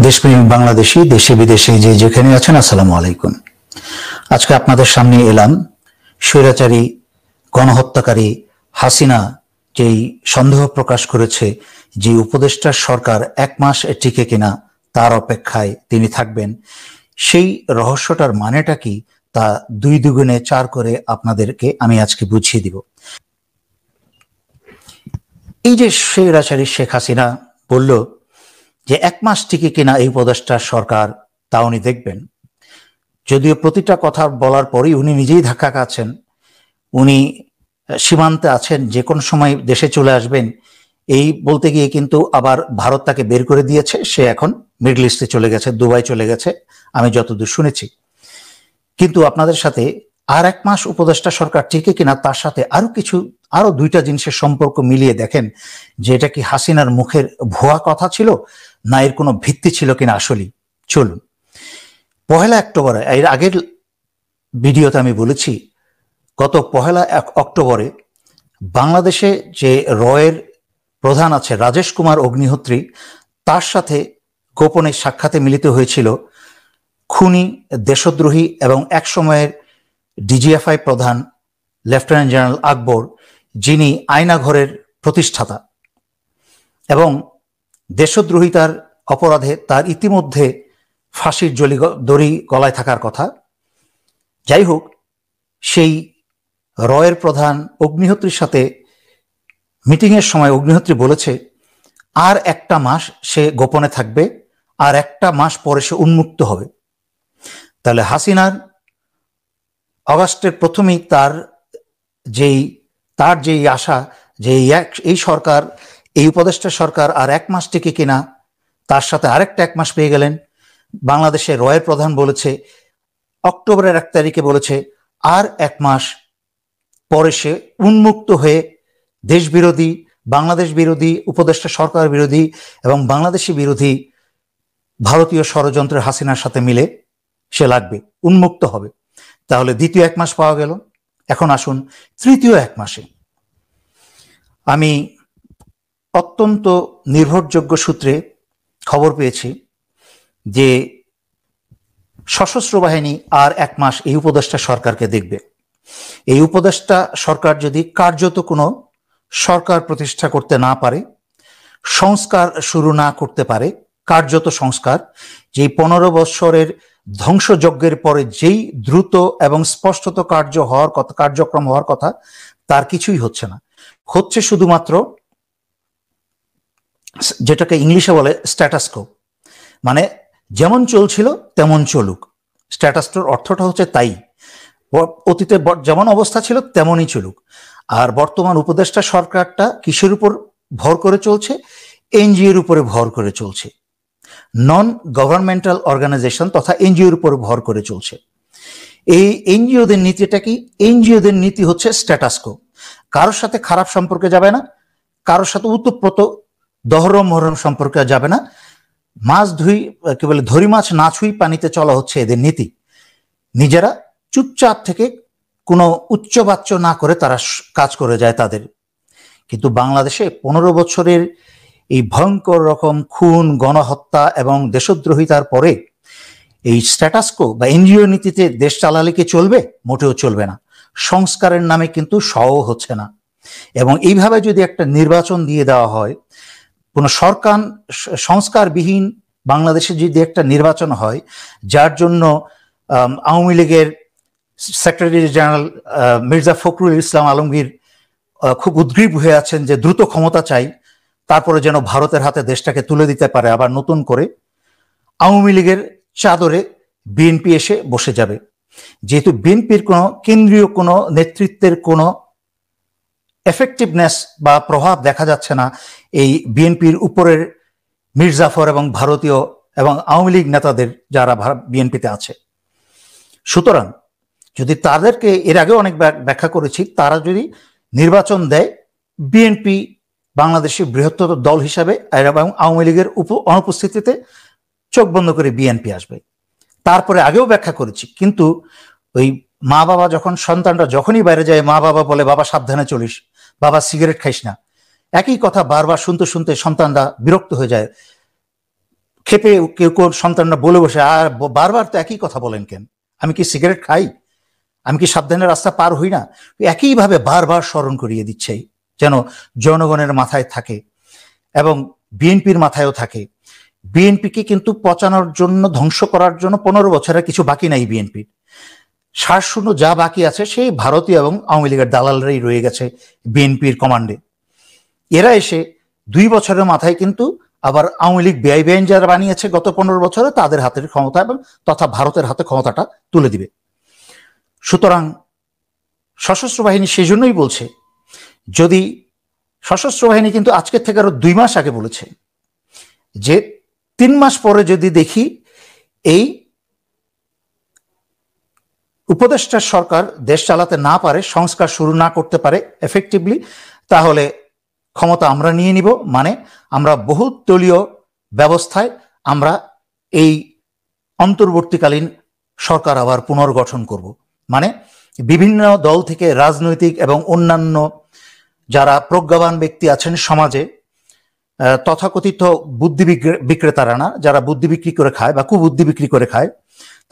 দেশপ্রেমিক বাংলাদেশী দেশে বিদেশে যে যেখানে আছেন, আসসালামু আলাইকুম। আজকে আপনাদের সামনে এলাম স্বৈরাচারী গণহত্যাকারী হাসিনা যেই সন্দেহ প্রকাশ করেছে যে উপদেষ্টার সরকার 1 মাস টিকে কিনা তার অপেক্ষায় তিনি থাকবেন, সেই রহস্যটার মানেটা কি তা 2 দুগুণে 4 করে আপনাদেরকে আমি আজকে বুঝিয়ে দিব। এই যে স্বৈরাচারী শেখ হাসিনা বলল যে 1 মাস টিকে কিনা এই উপদেষ্টার সরকার, তা উনি দেখবেন। যদিও প্রতিটা কথা বলার পরই উনি নিজেই ধাক্কা খাচ্ছেন। উনি সীমান্তে আছেন, যে কোনো সময় দেশে চলে আসবেন এই বলতে গিয়ে কিন্তু আবার ভারত তাকে বের করে দিয়েছে। সে এখন মিডল ইস্টে চলে গেছে, দুবাই চলে গেছে, আমি যতদূর শুনেছি। কিন্তু আপনাদের সাথে আর 1 মাস উপদেষ্টা সরকার টিকে কিনা তার সাথে আরো 2টা জিনিসের সম্পর্ক মিলিয়ে দেখেন যে এটা কি হাসিনার মুখের ভুয়া কথা ছিল না এর কোনো ভিত্তি ছিল কিনা আসলেই। চলুন, 1 অক্টোবরে, এর আগের ভিডিওতে আমি বলেছি, গত 1 অক্টোবরে বাংলাদেশে যে রয়ের প্রধান আছে রাজেশ কুমার অগ্নিহোত্রী, তার সাথে গোপনে সাক্ষাতে মিলিত হয়েছিল খুনি, দেশদ্রোহী এবং এক সময়ের ডিজিএফআই প্রধান লেফটেন্যান্ট জেনারেল আকবর, যিনি আয়নাঘরের প্রতিষ্ঠাতা, এবং দেশদ্রোহিতার অপরাধে তার ইতিমধ্যে ফাঁসির দড়ি গলায় থাকার কথা। যাই হোক, সেই রয়ের প্রধান অগ্নিহোত্রীর সাথে মিটিংয়ের সময় অগ্নিহোত্রী বলেছে আর 1টা মাস সে গোপনে থাকবে, আর 1টা মাস পরে সে উন্মুক্ত হবে। তাহলে হাসিনার অগাস্টের প্রথমেই তার যেই আশা যে এই সরকার, এই উপদেষ্টা সরকার আর 1 মাস টিকে কিনা, তার সাথে আরেকটা 1 মাস পেয়ে গেলেন। বাংলাদেশের রয়ের প্রধান বলেছে অক্টোবরের 1 তারিখে বলেছে আর 1 মাস পরে সে উন্মুক্ত হয়ে দেশ বিরোধী, বাংলাদেশ বিরোধী, উপদেষ্টা সরকার বিরোধী এবং বাংলাদেশি বিরোধী ভারতীয় ষড়যন্ত্রের হাসিনার সাথে মিলে সে লাগবে, উন্মুক্ত হবে। তাহলে দ্বিতীয় 1 মাস পাওয়া গেল। এখন আসুন তৃতীয় 1 মাসে। আমি অত্যন্ত নির্ভরযোগ্য সূত্রে খবর পেয়েছি যে সশস্ত্র বাহিনী আর 1 মাস এই উপদেষ্টা সরকারকে দেখবে। এই উপদেষ্টা সরকার যদি কার্যত কোনো সরকার প্রতিষ্ঠা করতে না পারে, সংস্কার শুরু না করতে পারে, কার্যত সংস্কার, যেই 15 বৎসরের ধ্বংসযজ্ঞের পরে যেই দ্রুত এবং স্পষ্টত কার্যক্রম হওয়ার কথা, তার কিছুই হচ্ছে না। হচ্ছে শুধুমাত্র যেটাকে ইংলিশে বলে স্ট্যাটাসকো, মানে যেমন চলছিল তেমন চলুক। স্ট্যাটাসকোর অর্থটা হচ্ছে তাই, অতীতে যেমন অবস্থা ছিল তেমনই চলুক। আর বর্তমান উপদেষ্টা সরকারটা কিসের উপর ভর করে চলছে? এনজিওর উপরে ভর করে চলছে, নন গভর্নমেন্টাল অর্গানাইজেশন তথা এনজিওর উপর ভর করে চলছে। এই এনজিওদের নীতিটা কি? এনজিওদের নীতি হচ্ছে স্ট্যাটাসকো। কারোর সাথে খারাপ সম্পর্কে যাবে না, কারোর সাথে উতপ্রোত দহরম মহরম সম্পর্কে যাবে না, ধরি মাছ না ছুঁই পানিতে চলা হচ্ছে এদের নীতি। নিজেরা চুপচাপ থেকে কোনো উচ্চবাচ্য না করে তারা কাজ করে যায় তাদের। কিন্তু বাংলাদেশে 15 বছরের এই ভয়ঙ্কর রকম খুন, গণহত্যা এবং দেশদ্রোহিতার পরে এই স্ট্যাটাসকো বা এনজিও নীতিতে দেশ চালালে কি চলবে? মোটেও চলবে না। সংস্কারের নামে কিন্তু হচ্ছে না। এবং এইভাবে যদি একটা নির্বাচন দিয়ে দেওয়া হয়, কোনো সংস্কারবিহীন বাংলাদেশে যদি একটা নির্বাচন হয়, যার জন্য আওয়ামী লীগের সেক্রেটারি জেনারেল মির্জা ফখরুল ইসলাম আলমগীর খুব উদ্গ্রীব হয়ে আছেন যে দ্রুত ক্ষমতা চাই, তারপরে যেন ভারতের হাতে দেশটাকে তুলে দিতে পারে আবার নতুন করে, আওয়ামী লীগের চাদরে বিএনপি এসে বসে যাবে। যেহেতু বিএনপির কোনো কেন্দ্রীয় কোনো নেতৃত্বের কোনো এফেক্টিভনেস বা প্রভাব দেখা যাচ্ছে না এই বিএনপির উপরের মির্জাফর এবং ভারতীয় এবং আওয়ামী লীগ নেতাদের যারা বিএনপিতে আছে। সুতরাং যদি তাদেরকে, এর আগে অনেক ব্যাখ্যা করেছি, তারা যদি নির্বাচন দেয়, বিএনপি বাংলাদেশের বৃহত্তর দল হিসাবে এবং আওয়ামী লীগের অনুপস্থিতিতে চোখ বন্ধ করে বিএনপি আসবে। তারপরে আগেও ব্যাখ্যা করেছি, কিন্তু ওই মা বাবা যখন, সন্তানরা যখনই বাইরে যায়, মা বাবা বলে বাবা সাবধানে চলিস, বাবা সিগারেট খাইস না, একই কথা বারবার শুনতে শুনতে সন্তানরা বিরক্ত হয়ে যায়। ক্ষেপে কেউ কেউ সন্তানরা বলে বসে, আর বারবার তো একই কথা বলেন কেন? আমি কি সিগারেট খাই? আমি কি সাবধানে রাস্তা পার হই না? একইভাবে বারবার স্মরণ করিয়ে দিচ্ছে, যেন জনগণের মাথায় থাকে এবং বিএনপির মাথায়ও থাকে। বিএনপিকে কিন্তু পচানোর জন্য, ধ্বংস করার জন্য 15 বছরের কিছু বাকি নাই বিএনপির। শ্বাসশূন্য যা বাকি আছে সেই ভারতীয় এবং আওয়ামী লীগের দালালরাই রয়ে গেছে বিএনপির কমান্ডে। এরা এসে 2 বছরের মাথায় কিন্তু আবার আওয়ামী লীগ বেআইন যারা বানিয়েছে গত 15 বছরে তাদের হাতের ক্ষমতা এবং তথা ভারতের হাতে ক্ষমতাটা তুলে দিবে। সুতরাং সশস্ত্র বাহিনী সেজন্যই বলছে, যদি সশস্ত্র বাহিনী কিন্তু আজকের থেকে আরো 2 মাস আগে বলেছে যে 3 মাস পরে যদি দেখি এই উপদেষ্টা সরকার দেশ চালাতে না পারে, সংস্কার শুরু না করতে পারে এফেক্টিভলি, তাহলে ক্ষমতা আমরা নিয়ে নিব। মানে আমরা বহুদলীয় ব্যবস্থায় আমরা এই অন্তর্বর্তীকালীন সরকার আবার পুনর্গঠন করব। মানে বিভিন্ন দল থেকে রাজনৈতিক এবং অন্যান্য যারা প্রজ্ঞাবান ব্যক্তি আছেন সমাজে, তথাকথিত বুদ্ধি বিক্রেতারা না, যারা বুদ্ধি বিক্রি করে খায় বা কুবুদ্ধি বিক্রি করে খায়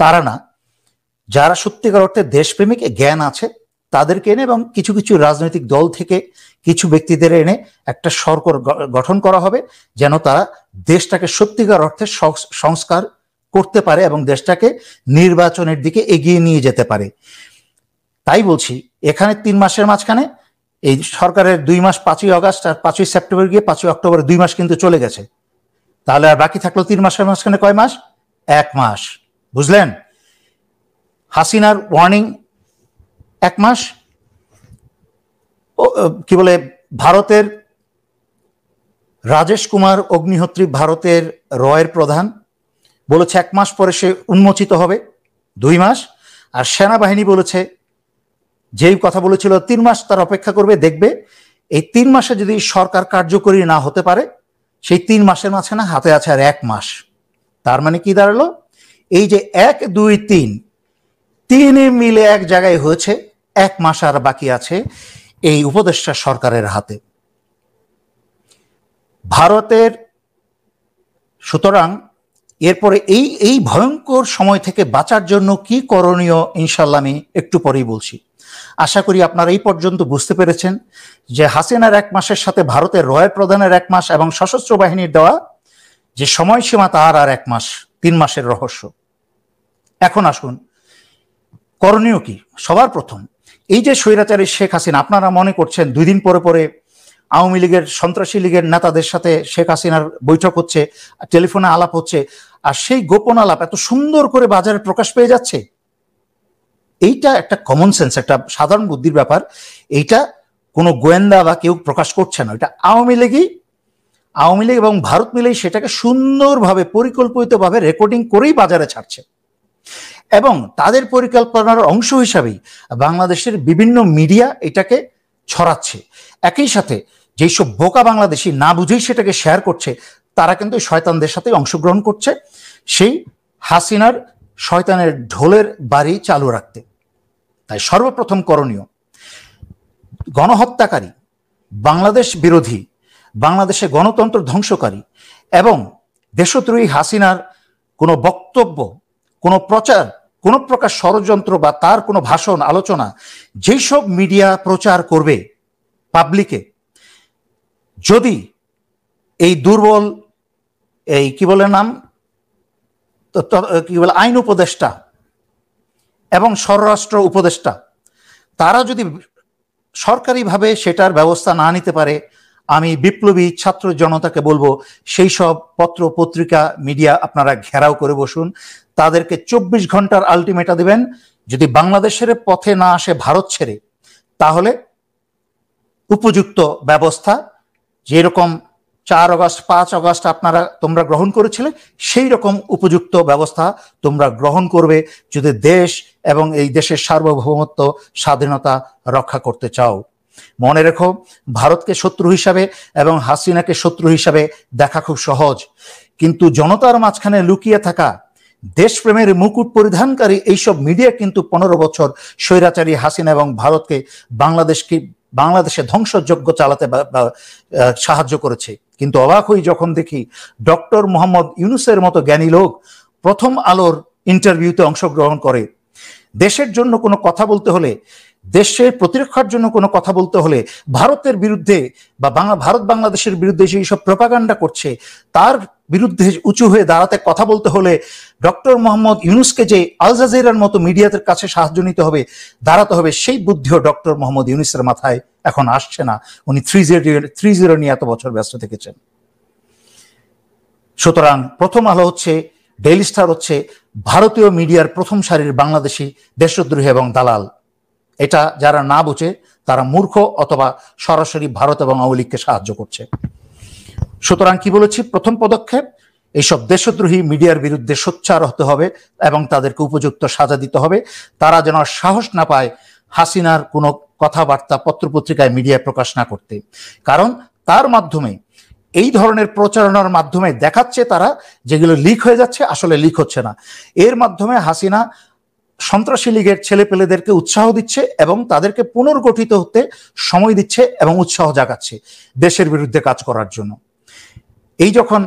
তারা না, যারা সত্যিকার অর্থে দেশপ্রেমিক জ্ঞান আছে তাদেরকে এনে এবং কিছু কিছু রাজনৈতিক দল থেকে কিছু ব্যক্তিদের এনে একটা সরকার গঠন করা হবে, যেন তারা দেশটাকে সত্যিকার অর্থে সংস্কার করতে পারে এবং দেশটাকে নির্বাচনের দিকে এগিয়ে নিয়ে যেতে পারে। তাই বলছি, এখানে 3 মাসের মাঝখানে এই সরকারের 2 মাস, 5ই আগস্ট আর 5ই সেপ্টেম্বর গিয়ে 5ই অক্টোবর 2 মাস কিন্তু চলে গেছে। তাহলে আর বাকি থাকলো 3 মাসের মাঝখানে কয় মাস? 1 মাস। বুঝলেন? হাসিনার ওয়ার্নিং 1 মাস, কি বলে ভারতের রাজেশ কুমার অগ্নিহোত্রী, ভারতের রয়ের প্রধান, বলেছে 1 মাস পরে সে উন্মোচিত হবে, 2 মাস। আর সেনাবাহিনী বলেছে, যেই কথা বলেছিল 3 মাস তার অপেক্ষা করবে, দেখবে এই 3 মাসে যদি সরকার কার্যকরী না হতে পারে, সেই 3 মাসের মাঝখানে হাতে আছে আর 1 মাস। তার মানে কি দাঁড়ালো? এই যে 1, 2, 3 মিলে এক জায়গায় হয়েছে, 1 মাস আর বাকি আছে এই উপদেষ্টা সরকারের হাতে ভারতের। সুতরাং এরপরে এই ভয়ঙ্কর সময় থেকে বাঁচার জন্য কি করণীয় ইনশাল্লাহ আমি একটু পরেই বলছি। আশা করি আপনারা এই পর্যন্ত বুঝতে পেরেছেন যে হাসিনার 1 মাসের সাথে ভারতের রয়ের প্রধানের 1 মাস এবং সশস্ত্র বাহিনীর দেওয়া যে সময়সীমা তার আর 1 মাস, 3 মাসের রহস্য। এখন আসুন করণীয় কি। সবার প্রথম, এই যে স্বৈরাচারী শেখ হাসিনা, আপনারা মনে করছেন 2 দিন পরে পরে আওয়ামী লীগের, সন্ত্রাসী লীগের নেতাদের সাথে শেখ হাসিনার বৈঠক হচ্ছে, টেলিফোনে আলাপ হচ্ছে, আর সেই গোপন আলাপ এত সুন্দর করে বাজারে প্রকাশ পেয়ে যাচ্ছে। এইটা একটা কমন সেন্স, একটা সাধারণ বুদ্ধির ব্যাপার। এইটা কোনো গোয়েন্দা বা কেউ প্রকাশ করছে না, এটা আওয়ামী লীগ এবং ভারত মিলেই সেটাকে সুন্দরভাবে পরিকল্পিতভাবে রেকর্ডিং করেই বাজারে ছাড়ছে এবং তাদের পরিকল্পনার অংশ হিসাবেই বাংলাদেশের বিভিন্ন মিডিয়া এটাকে ছড়াচ্ছে। একই সাথে যেই সব বোকা বাংলাদেশি না বুঝেই সেটাকে শেয়ার করছে, তারা কিন্তু শয়তানদের সাথে অংশগ্রহণ করছে সেই হাসিনার শয়তানের ঢোলের বাড়ি চালু রাখতে। তাই সর্বপ্রথম করণীয়, গণহত্যাকারী, বাংলাদেশ বিরোধী, বাংলাদেশে গণতন্ত্র ধ্বংসকারী এবং দেশদ্রোহী হাসিনার কোনো বক্তব্য, কোনো প্রচার, কোনো প্রকার ষড়যন্ত্র বা তার কোনো ভাষণ, আলোচনা যেই সব মিডিয়া প্রচার করবে পাবলিকে, যদি এই দুর্বল, এই কি বলে নাম, কি বলে আইন উপদেষ্টা এবং স্বরাষ্ট্র উপদেষ্টা, তারা যদি সরকারিভাবে সেটার ব্যবস্থা না নিতে পারে, আমি বিপ্লবী ছাত্র জনতাকে বলবো সেই সব পত্র পত্রিকা মিডিয়া আপনারা ঘেরাও করে বসুন, তাদেরকে 24 ঘন্টার আলটিমেটা দিবেন। যদি বাংলাদেশের পথে না আসে ভারত ছেড়ে, তাহলে উপযুক্ত ব্যবস্থা, যেরকম 4 আগস্ট 5 আগস্ট তোমরা গ্রহণ করেছিলে, সেই রকম উপযুক্ত ব্যবস্থা তোমরা গ্রহণ করবে যদি দেশ এবং এই দেশের সার্বভৌমত্ব, স্বাধীনতা রক্ষা করতে চাও। মনে রেখো, ভারতকে শত্রু হিসাবে এবং হাসিনাকে শত্রু হিসাবে দেখা খুব সহজ, কিন্তু জনতার মাঝখানে লুকিয়ে থাকা দেশপ্রেমের মুকুট পরিধানকারী এইসব মিডিয়া কিন্তু 15 বছর স্বৈরাচারী হাসিনা এবং ভারতকে বাংলাদেশে ধ্বংসযজ্ঞ চালাতে সাহায্য করেছে। কিন্তু অবাক হই যখন দেখি ডক্টর মোহাম্মদ ইউনূসের মতো জ্ঞানী লোক প্রথম আলোর ইন্টারভিউতে অংশগ্রহণ করে। দেশের জন্য কোনো কথা বলতে হলে, দেশের প্রতিরক্ষার জন্য কোনো কথা বলতে হলে, ভারতের বিরুদ্ধে বা ভারত বাংলাদেশের বিরুদ্ধে যে সব প্রপাগান্ডা করছে তার বিরুদ্ধে উঁচু হয়ে দাঁড়াতে কথা বলতে হলে ডক্টর মোহাম্মদ ইউনূসকে যে আল জাজিরার মতো মিডিয়াদের কাছে সাহায্য নিতে হবে, দাঁড়াতে হবে, সেই বুদ্ধিও ডক্টর মোহাম্মদ ইউনূসের মাথায় এখন আসছে না। উনি 3-0 নিয়ে এত বছর ব্যস্ত থেকেছেন। সুতরাং প্রথম আলো হচ্ছে, ডেইলি স্টার হচ্ছে ভারতীয় মিডিয়ার প্রথম সারির বাংলাদেশি দেশদ্রোহী এবং দালাল। এটা যারা না বুঝে তারা মূর্খ অথবা সরাসরি ভারত এবং আওয়ামী লীগকে সাহায্য করছে। সুতরাং কি বলেছি, প্রথম পদক্ষেপ এইসব দেশদ্রোহী মিডিয়ার বিরুদ্ধে সোচ্চার হতে হবে এবং তাদেরকে উপযুক্ত সাজা দিতে হবে। তারা যেন সাহস না পায় হাসিনার কোনো কথাবার্তা পত্রপত্রিকায় মিডিয়ায় প্রকাশ না করতে, কারণ তার মাধ্যমে, এই ধরনের প্রচারণার মাধ্যমে দেখাচ্ছে তারা যেগুলো লিক হয়ে যাচ্ছে আসলে লিক হচ্ছে না। এর মাধ্যমে হাসিনা সন্ত্রাসী লীগের ছেলেপেলেদেরকে উৎসাহ দিচ্ছে এবং তাদেরকে পুনর্গঠিত হতে সময় দিচ্ছে এবং উৎসাহ জাগাচ্ছে দেশের বিরুদ্ধে কাজ করার জন্য। এই যখন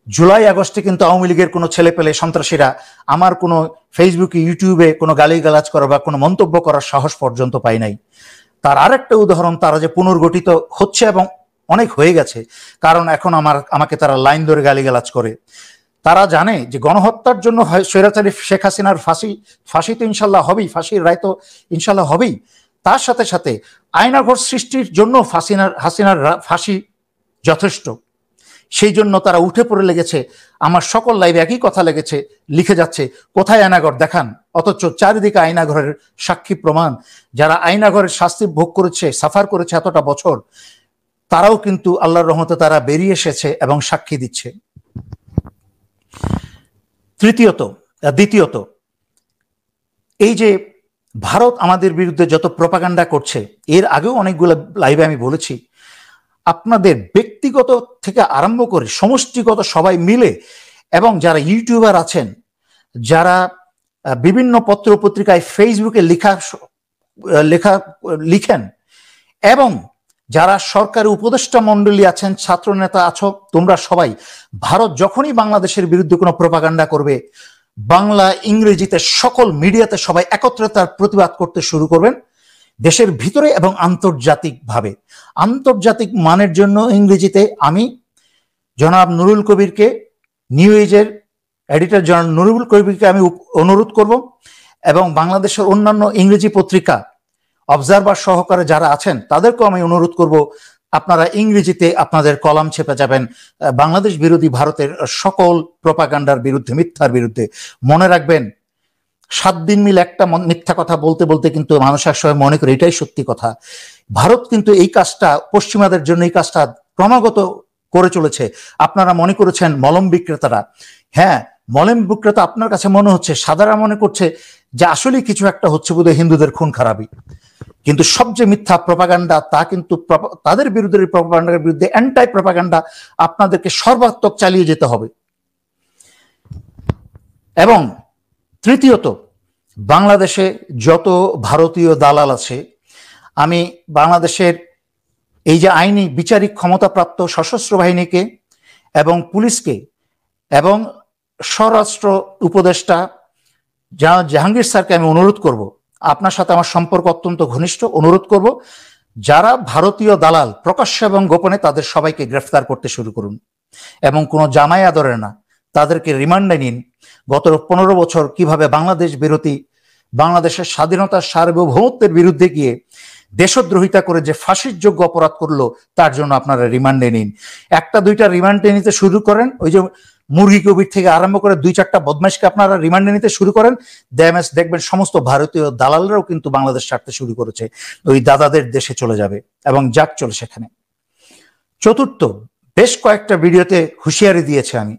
জুলাই আগস্টে কিন্তু আওয়ামী লীগের কোনো ছেলেপেলে সন্ত্রাসীরা আমার কোনো ফেসবুকে ইউটিউবে কোনো গালিগালাজ করা বা কোনো মন্তব্য করার সাহস পর্যন্ত পায় নাই। তার আরেকটা উদাহরণ, তারা যে পুনর্গঠিত হচ্ছে এবং অনেক হয়ে গেছে, কারণ এখন আমাকে তারা লাইন ধরে গালিগালাজ করে। তারা জানে যে গণহত্যার জন্য স্বৈরাচারী শেখ হাসিনার ফাঁসি তো ইনশাল্লাহ হবেই, ফাঁসির রায় তো ইনশাল্লাহ হবেই, তার সাথে সাথে আয়নাঘর সৃষ্টির জন্য হাসিনার ফাঁসি যথেষ্ট। সেই জন্য তারা উঠে পড়ে লেগেছে, আমার সকল লাইভে একই কথা লেগেছে, লিখে যাচ্ছে কোথায় আয়নাঘর দেখান, অথচ চারিদিকে আয়নাঘরের সাক্ষী প্রমাণ। যারা আয়নাঘরের শাস্তি ভোগ করেছে, সাফার করেছে এতটা বছর, তারাও কিন্তু আল্লাহর রহমতে তারা বেরিয়ে এসেছে এবং সাক্ষী দিচ্ছে। দ্বিতীয়ত, এই যে ভারত আমাদের বিরুদ্ধে যত প্রপাগান্ডা করছে, এর আগেও অনেকগুলো লাইভে আমি বলেছি, আপনাদের ব্যক্তিগত থেকে আরম্ভ করে সমষ্টিগত সবাই মিলে, এবং যারা ইউটিউবার আছেন, যারা বিভিন্ন পত্র পত্রিকায় ফেসবুকে লিখেন, এবং যারা সরকারি উপদেষ্টা মণ্ডলী আছেন, ছাত্র নেতা আছো, তোমরা সবাই ভারত যখনই বাংলাদেশের বিরুদ্ধে কোনো প্রপাগান্ডা করবে, বাংলা ইংরেজিতে সকল মিডিয়াতে সবাই একত্রে তার প্রতিবাদ করতে শুরু করবেন, দেশের ভিতরে এবং আন্তর্জাতিকভাবে। আন্তর্জাতিক মানের জন্য ইংরেজিতে আমি জনাব নুরুল কবিরকে, নিউ এজের এডিটর জনাব নুরুল কবিরকে আমি অনুরোধ করব, এবং বাংলাদেশের অন্যান্য ইংরেজি পত্রিকা অবজারভার সহকারে যারা আছেন তাদেরকেও আমি অনুরোধ করব, আপনারা ইংরেজিতে আপনাদের কলাম ছেপে যাবেন বাংলাদেশ বিরোধী ভারতের সকল প্রপাগান্ডার বিরুদ্ধে, মিথ্যার বিরুদ্ধে। মনে রাখবেন, 7 দিন মিলে একটা মিথ্যা কথা বলতে বলতে কিন্তু মানুষ একসময় মনে করে এটাই সত্যি কথা। ভারত কিন্তু এই কাজটা, পশ্চিমাদের জন্য এই কাজটা ক্রমাগত করে চলেছে। আপনারা মনে করেছেন মলম বিক্রেতারা, হ্যাঁ মলম বিক্রেতা আপনার কাছে মনে হচ্ছে, সাদারা মনে করছে যে আসলে কিছু একটা হচ্ছে বোধহয় হিন্দুদের খুন খারাপি, কিন্তু সবচেয়ে মিথ্যা প্রপাগান্ডা তা কিন্তু তাদের বিরুদ্ধে, প্রপাগান্ডার বিরুদ্ধে অ্যান্টাই প্রপাগান্ডা আপনাদেরকে সর্বাত্মক চালিয়ে যেতে হবে। এবং তৃতীয়ত, বাংলাদেশে যত ভারতীয় দালাল আছে, আমি বাংলাদেশের এই যে আইনি বিচারিক ক্ষমতাপ্রাপ্ত সশস্ত্র বাহিনীকে এবং পুলিশকে এবং স্বরাষ্ট্র উপদেষ্টা জাহাঙ্গীর স্যারকে আমি অনুরোধ করব, আপনার সাথে আমার সম্পর্ক অত্যন্ত ঘনিষ্ঠ, অনুরোধ করব যারা ভারতীয় দালাল প্রকাশ্যে এবং গোপনে, তাদের সবাইকে গ্রেফতার করতে শুরু করুন এবং কোনো জামাই আদরে না, তাদেরকে রিমান্ডে নিন। গত 15 বছর কিভাবে বাংলাদেশ বিরোধী, বাংলাদেশের স্বাধীনতার সার্বভৌমত্বের বিরুদ্ধে গিয়ে দেশদ্রোহিতা করে যে ফাঁসির যোগ্য অপরাধ করলো, তার জন্য আপনারা রিমান্ডে নিন। 1-2টা রিমান্ডে নিতে শুরু করেন, ওই যে মুরগি কবির থেকে আরম্ভ করে 2-4টা বদমাইশকে আপনারা রিমান্ডে নিতে শুরু করেন, দেখবেন সমস্ত ভারতীয় দালালরাও কিন্তু বাংলাদেশ ছাড়তে শুরু করেছে, ওই দাদাদের দেশে চলে যাবে এবং যাক চলে সেখানে। চতুর্থ, বেশ কয়েকটা ভিডিওতে হুঁশিয়ারি দিয়েছে আমি,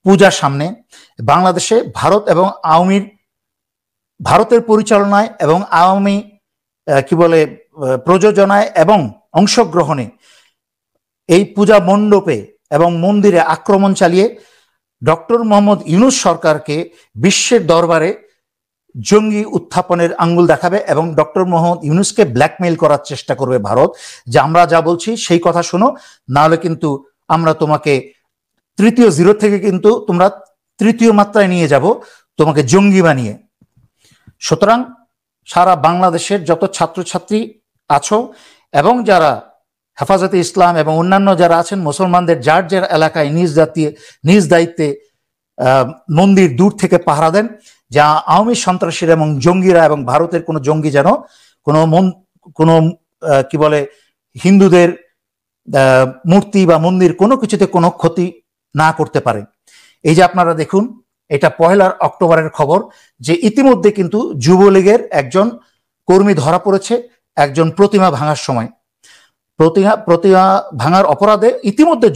পূজা সামনে, বাংলাদেশে ভারত এবং ভারতের পরিচালনায় এবং আওয়ামী প্রযোজনায় এবং অংশগ্রহণে এই পূজা মণ্ডপে এবং মন্দিরে আক্রমণ চালিয়ে ডক্টর মোহাম্মদ ইউনূস সরকারকে বিশ্বের দরবারে জঙ্গি উত্থাপনের আঙ্গুল দেখাবে এবং ডক্টর মোহাম্মদ ইউনূসকে ব্ল্যাকমেইল করার চেষ্টা করবে ভারত, যে আমরা যা বলছি সেই কথা শোনো, না হলে কিন্তু আমরা তোমাকে তৃতীয় জিরো থেকে কিন্তু তোমরা তৃতীয় মাত্রায় নিয়ে যাব, তোমাকে জঙ্গি বানিয়ে। সুতরাং সারা বাংলাদেশের যত ছাত্রছাত্রী আছো এবং যারা হেফাজতে ইসলাম এবং অন্যান্য যারা আছেন মুসলমানদের যার যার এলাকায় নিজ দায়িত্বে মন্দির দূর থেকে পাহারা দেন, যা আওয়ামী সন্ত্রাসীরা এবং জঙ্গিরা এবং ভারতের কোনো জঙ্গি যেন কোনো কি বলে হিন্দুদের মূর্তি বা মন্দির কোনো কিছুতে কোনো ক্ষতি না করতে পারে। এই যে আপনারা দেখুন, এটা 1 অক্টোবরের খবর যে ইতিমধ্যে কিন্তু যুবলীগের একজন কর্মী ধরা পড়েছে একজন প্রতিমা ভাঙার সময়। প্রতিমা ভাঙার অপরাধে ইতিমধ্যে